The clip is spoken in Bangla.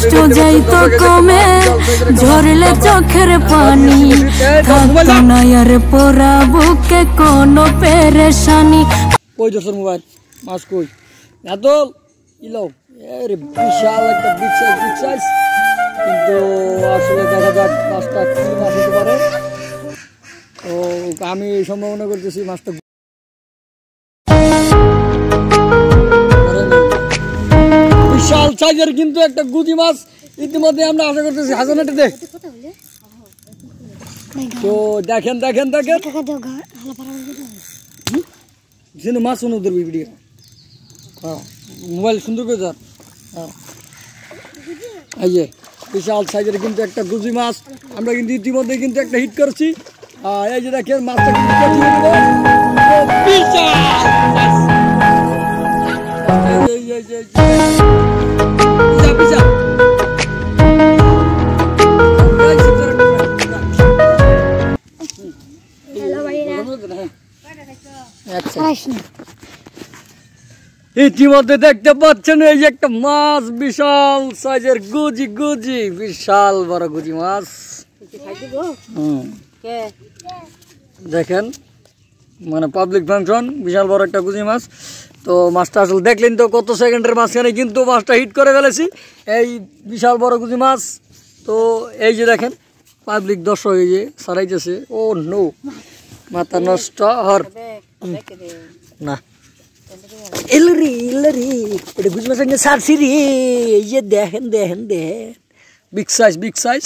কষ্ট যাইতো কমে ঝরলে চোখের পানি থাকতো না আর পোড়া বুকে কোনো পেরেশানি। কই দোস্তের মোবাইল মাছ কই এত ইলো এরে বিশাল একটা বিগ সাইজ কিন্তু আসলে দেখা যাক মাছটা কি মাছ হতে পারে। তো আমি সম্ভাবনা করতেছি মাছটা বিশাল সাইজের কিন্তু একটা গুজি মাছ ইতিমধ্যে আমরা আশা করতেছি হাজানাটিতে। তো দেখেন দেখেন দেখেন মাছ শুনে ধরবি ভিডিও। হ্যাঁ মোবাইল সুন্দর করে যান। হ্যাঁ এই যে বিশাল সাইজের কিন্তু একটা গুজি মাছ আমরা কিন্তু ইতিমধ্যে কিন্তু একটা হিট করছি। এই যে দেখেন মাছটা ইতিমধ্যে দেখতে পাচ্ছেন এই যে একটা মাছ বিশাল সাইজের গুজি গুজি বিশাল বড় গুজি মাছ। দেখেন মানে পাবলিক ফাংশন বিশাল বড় একটা গুজি মাছ। তো মাছটা আসলে দেখলেন তো কত সেকেন্ডের মাঝখানে কিন্তু মাছটা হিট করে ফেলেছি এই বিশাল বড় গুজি মাছ। তো এই যে দেখেন পাবলিক দর্শক এই যে সারাইতেছে। ও নো মাথা নষ্ট হর না এলরি এলরি এটা গুজি মাছ সারছি রে। এই যে দেখেন দেখেন দেখেন বিগ সাইজ